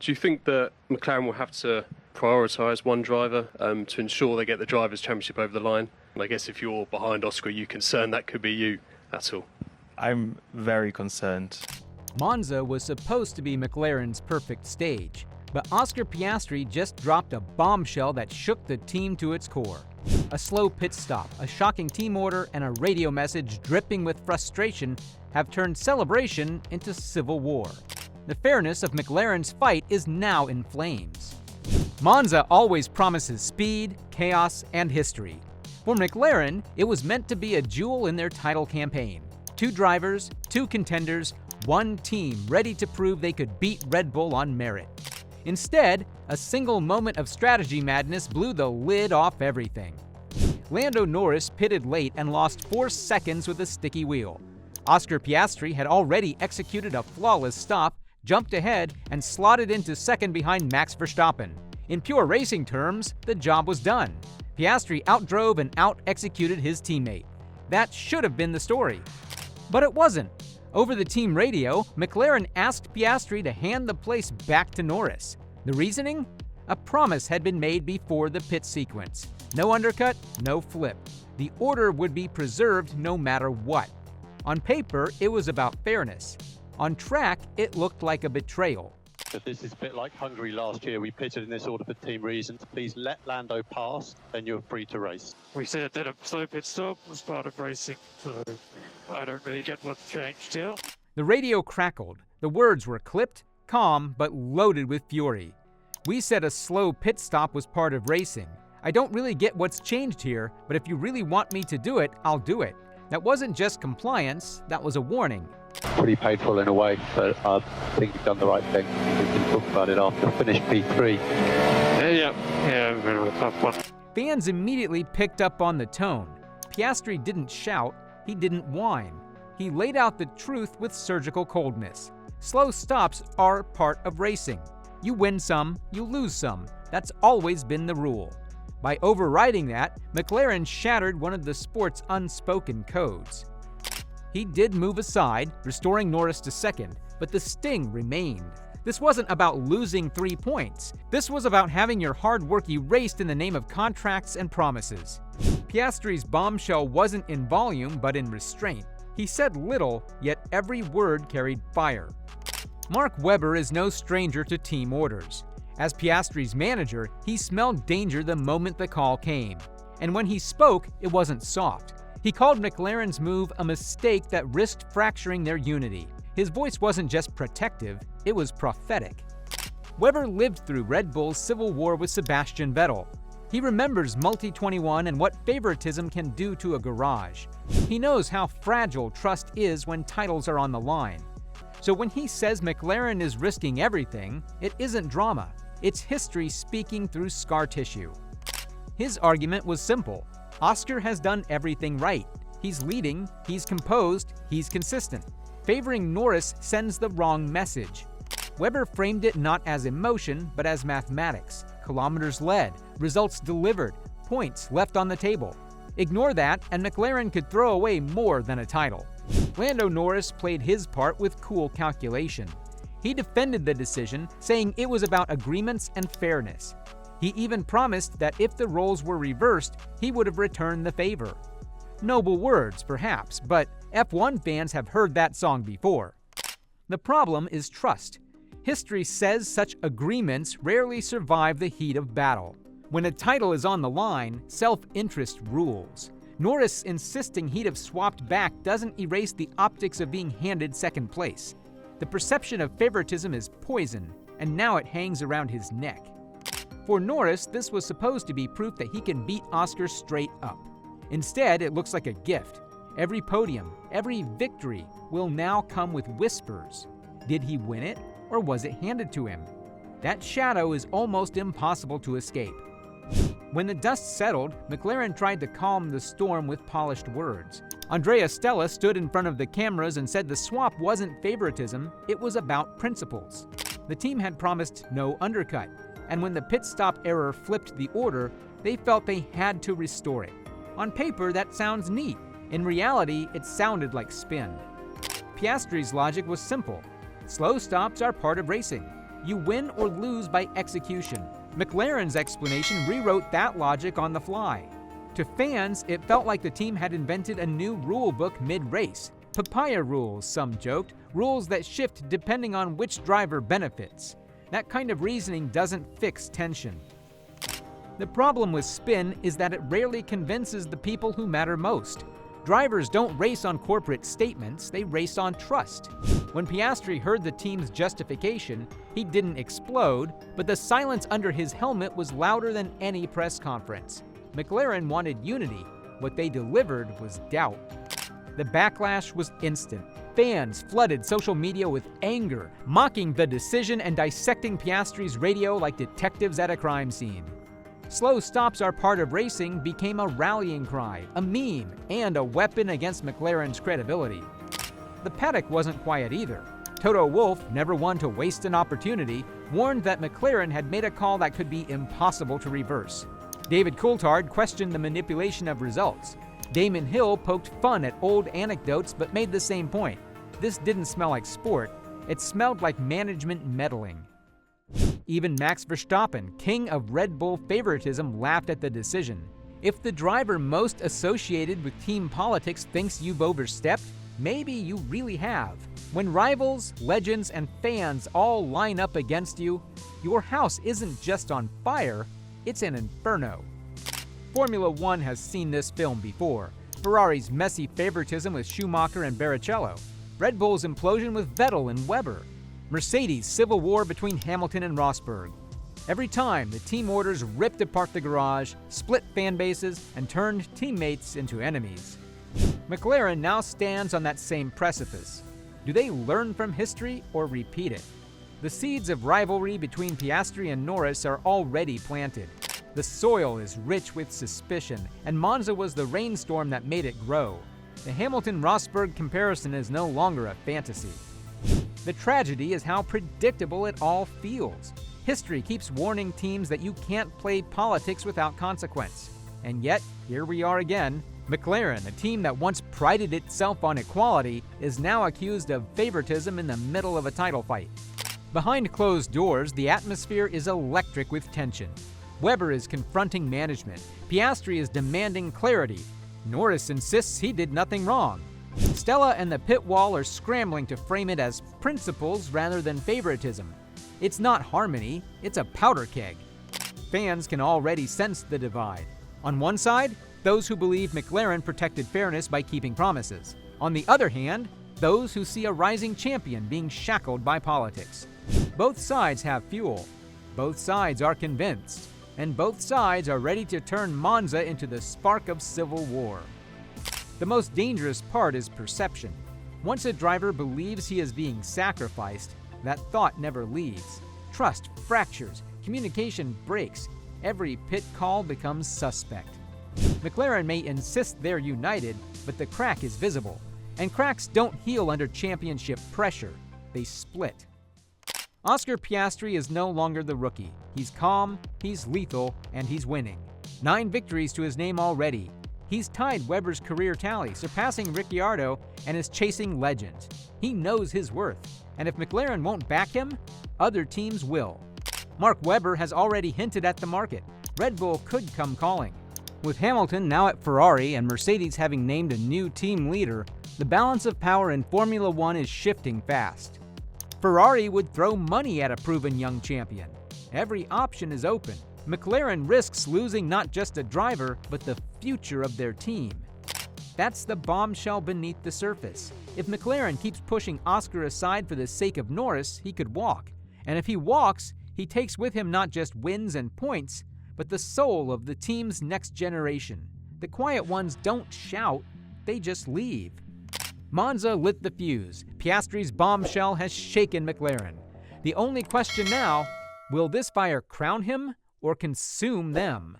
Do you think that McLaren will have to prioritise one driver to ensure they get the Drivers' Championship over the line? And I guess if you're behind Oscar, are you concerned that could be you at all? I'm very concerned. Monza was supposed to be McLaren's perfect stage, but Oscar Piastri just dropped a bombshell that shook the team to its core. A slow pit stop, a shocking team order, and a radio message dripping with frustration have turned celebration into civil war. The fairness of McLaren's fight is now in flames. Monza always promises speed, chaos, and history. For McLaren, it was meant to be a jewel in their title campaign. 2 drivers, 2 contenders, 1 team ready to prove they could beat Red Bull on merit. Instead, a single moment of strategy madness blew the lid off everything. Lando Norris pitted late and lost 4 seconds with a sticky wheel. Oscar Piastri had already executed a flawless stop, jumped ahead, and slotted into second behind Max Verstappen. In pure racing terms, the job was done. Piastri outdrove and out-executed his teammate. That should have been the story. But it wasn't. Over the team radio, McLaren asked Piastri to hand the place back to Norris. The reasoning? A promise had been made before the pit sequence. No undercut, no flip. The order would be preserved no matter what. On paper, it was about fairness. On track, it looked like a betrayal. But this is a bit like Hungary last year. We pitted in this order for team reasons. Please let Lando pass, then you're free to race. We said that a slow pit stop was part of racing, so I don't really get what's changed here. The radio crackled. The words were clipped, calm, but loaded with fury. We said a slow pit stop was part of racing. I don't really get what's changed here, but if you really want me to do it, I'll do it. That wasn't just compliance, that was a warning. Pretty painful in a way, but I think you've done the right thing. We can talk about it after finish P3. Yeah, a bit of a tough one. Fans immediately picked up on the tone. Piastri didn't shout, he didn't whine. He laid out the truth with surgical coldness. Slow stops are part of racing. You win some, you lose some. That's always been the rule. By overriding that, McLaren shattered one of the sport's unspoken codes. He did move aside, restoring Norris to second, but the sting remained. This wasn't about losing 3 points. This was about having your hard work erased in the name of contracts and promises. Piastri's bombshell wasn't in volume, but in restraint. He said little, yet every word carried fire. Mark Webber is no stranger to team orders. As Piastri's manager, he smelled danger the moment the call came. And when he spoke, it wasn't soft. He called McLaren's move a mistake that risked fracturing their unity. His voice wasn't just protective, it was prophetic. Webber lived through Red Bull's civil war with Sebastian Vettel. He remembers Multi-21 and what favoritism can do to a garage. He knows how fragile trust is when titles are on the line. So when he says McLaren is risking everything, it isn't drama. It's history speaking through scar tissue. His argument was simple. Oscar has done everything right. He's leading, he's composed, he's consistent. Favoring Norris sends the wrong message. Webber framed it not as emotion, but as mathematics. Kilometers led, results delivered, points left on the table. Ignore that, and McLaren could throw away more than a title. Lando Norris played his part with cool calculation. He defended the decision, saying it was about agreements and fairness. He even promised that if the roles were reversed, he would have returned the favor. Noble words, perhaps, but F1 fans have heard that song before. The problem is trust. History says such agreements rarely survive the heat of battle. When a title is on the line, self-interest rules. Norris insisting he'd have swapped back doesn't erase the optics of being handed second place. The perception of favoritism is poison, and now it hangs around his neck. For Norris, this was supposed to be proof that he can beat Oscar straight up. Instead, it looks like a gift. Every podium, every victory will now come with whispers. Did he win it, or was it handed to him? That shadow is almost impossible to escape. When the dust settled, McLaren tried to calm the storm with polished words. Andrea Stella stood in front of the cameras and said the swap wasn't favoritism, it was about principles. The team had promised no undercut, and when the pit stop error flipped the order, they felt they had to restore it. On paper, that sounds neat. In reality, it sounded like spin. Piastri's logic was simple. Slow stops are part of racing. You win or lose by execution. McLaren's explanation rewrote that logic on the fly. To fans, it felt like the team had invented a new rule book mid-race. Papaya rules, some joked, rules that shift depending on which driver benefits. That kind of reasoning doesn't fix tension. The problem with spin is that it rarely convinces the people who matter most. Drivers don't race on corporate statements, they race on trust. When Piastri heard the team's justification, he didn't explode, but the silence under his helmet was louder than any press conference. McLaren wanted unity. What they delivered was doubt. The backlash was instant. Fans flooded social media with anger, mocking the decision and dissecting Piastri's radio like detectives at a crime scene. Slow stops are part of racing became a rallying cry, a meme, and a weapon against McLaren's credibility. The paddock wasn't quiet either. Toto Wolff, never one to waste an opportunity, warned that McLaren had made a call that could be impossible to reverse. David Coulthard questioned the manipulation of results. Damon Hill poked fun at old anecdotes but made the same point. This didn't smell like sport, it smelled like management meddling. Even Max Verstappen, king of Red Bull favoritism, laughed at the decision. If the driver most associated with team politics thinks you've overstepped, maybe you really have. When rivals, legends, and fans all line up against you, your house isn't just on fire, it's an inferno. Formula One has seen this film before. Ferrari's messy favoritism with Schumacher and Barrichello. Red Bull's implosion with Vettel and Webber. Mercedes' civil war between Hamilton and Rosberg. Every time, the team orders ripped apart the garage, split fan bases, and turned teammates into enemies. McLaren now stands on that same precipice. Do they learn from history or repeat it? The seeds of rivalry between Piastri and Norris are already planted. The soil is rich with suspicion, and Monza was the rainstorm that made it grow. The Hamilton-Rosberg comparison is no longer a fantasy. The tragedy is how predictable it all feels. History keeps warning teams that you can't play politics without consequence. And yet, here we are again. McLaren, a team that once prided itself on equality, is now accused of favoritism in the middle of a title fight. Behind closed doors, the atmosphere is electric with tension. Webber is confronting management. Piastri is demanding clarity. Norris insists he did nothing wrong. Stella and the pit wall are scrambling to frame it as principles rather than favoritism. It's not harmony, it's a powder keg. Fans can already sense the divide. On one side, those who believe McLaren protected fairness by keeping promises. On the other hand, those who see a rising champion being shackled by politics. Both sides have fuel. Both sides are convinced. And both sides are ready to turn Monza into the spark of civil war. The most dangerous part is perception. Once a driver believes he is being sacrificed, that thought never leaves. Trust fractures, communication breaks, every pit call becomes suspect. McLaren may insist they're united, but the crack is visible. And cracks don't heal under championship pressure, they split. Oscar Piastri is no longer the rookie. He's calm, he's lethal, and he's winning. 9 victories to his name already. He's tied Webber's career tally, surpassing Ricciardo, and is chasing legends. He knows his worth, and if McLaren won't back him, other teams will. Mark Webber has already hinted at the market. Red Bull could come calling. With Hamilton now at Ferrari and Mercedes having named a new team leader, the balance of power in Formula One is shifting fast. Ferrari would throw money at a proven young champion. Every option is open. McLaren risks losing not just a driver, but the future of their team. That's the bombshell beneath the surface. If McLaren keeps pushing Oscar aside for the sake of Norris, he could walk. And if he walks, he takes with him not just wins and points, but the soul of the team's next generation. The quiet ones don't shout, they just leave. Monza lit the fuse. Piastri's bombshell has shaken McLaren. The only question now, will this fire crown him or consume them?